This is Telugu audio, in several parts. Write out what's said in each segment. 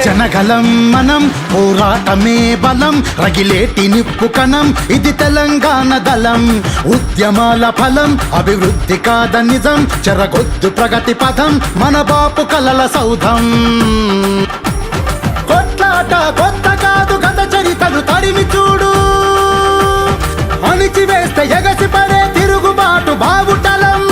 జనగలం మనం పోరాటమే బలం రగిలేటి నిప్పు కణం ఇది తెలంగాణ దళం ఉద్యమాల ఫలం అభివృద్ధి కాద నిజం చెరగొద్దు ప్రగతి పథం మన బాపు కలల సౌధం కొట్లాట కొత్త కాదు గత చరితను తరిమి చూడు అణిచివేస్తే ఎగసి పడే తిరుగుబాటు బావుటలం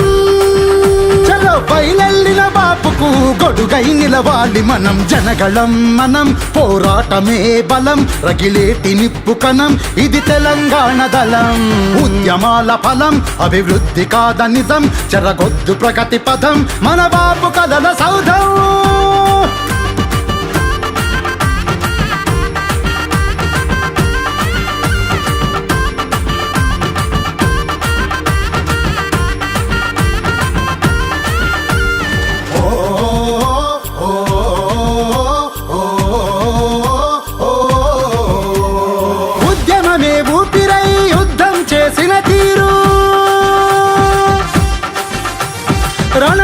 చలో బయలెల్లిన బాపుకు గొడుగై నిలవాలి మనం జనగళం మనం పోరాటమే బలం రగిలేటి నిప్పు కణం ఇది తెలంగాణ దళం ఉద్యమాల ఫలం అభివృద్ధి కాద నిజం చెరగొద్దు ప్రగతి పథం మన బాపు కలల సౌధం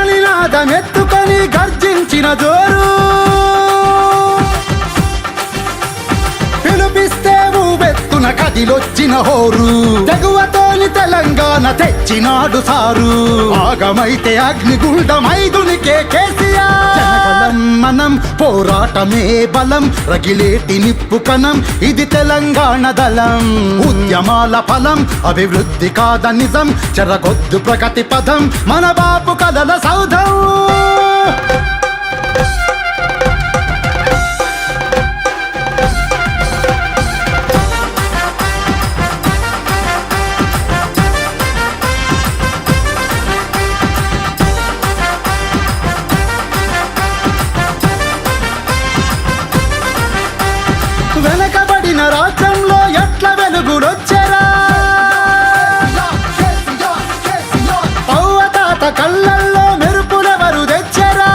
రణనినాదమెత్తుకొని గర్జించిన జోరు పిలుపిస్తే ఊవెత్తున కదిలొచ్చిన హోరు తెగువతోని తెలంగాణ తెచ్చినాడు సారు ఆగమైతే అగ్నిగుండమైదునికే కేసీఆర్ జనగలం మనం పోరాటమే బలం రగిలేటి నిప్పు కణం ఇది తెలంగాణ దళం ఉద్యమాల ఫలం అభివృద్ధి కాద నిజం చెరగొద్దు ప్రగతి పథం మన బాపు కలల సౌధం వెనకబడిన రాష్ట్రంలో ఎట్ల వెలుగుడొచ్చెరా పౌవతాత కళ్ళల్లో మెరుపులెవరు తెచ్చెరా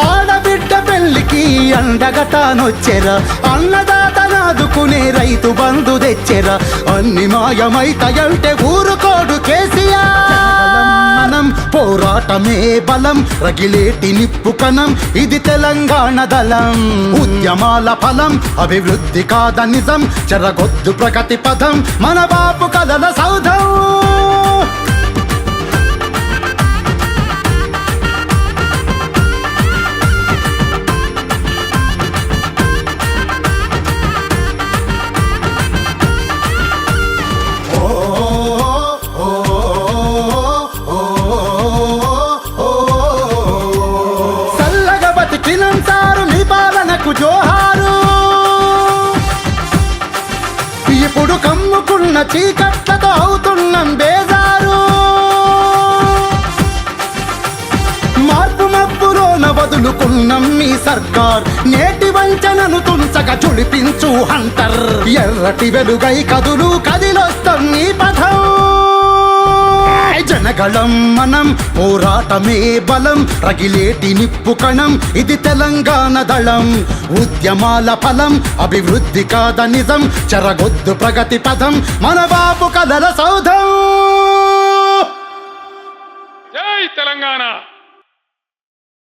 ఆడబిడ్డ పెళ్లికి అండగటానొచ్చెరా అన్నదాత నాదుకునే రైతు బంధు తెచ్చెరా అన్ని మాయమైతయంటే ఊరుకోడు కేసీఆర్ మనం పోరాటమే బలం రగిలేటి నిప్పు కణం ఇది తెలంగాణ దళం ఉద్యమాల ఫలం అభివృద్ధి కాద నిజం చెరగొద్దు ప్రగతి పథం మన బాపు కలల సౌధం జోహారు ఇప్పుడు కమ్ముకున్న చీకట్లతో అవుతున్నాం బేజారు మార్పు మబ్బులోన వదులుకున్నాం మీ సర్కార్ నేటి వంచనను తుంచక చుడిపించు హంటర్ ఎర్రటి వెలుగై కదులు కదిలొస్తాం నీ పథం జనగళం మనం పోరాటమే బలం రగిలేటి నిప్పు కణం ఇది తెలంగాణ దళం ఉద్యమాల ఫలం అభివృద్ధి కాద నిజం చెరగొద్దు ప్రగతి పథం మన బాపు కలల సౌధం జై తెలంగాణ.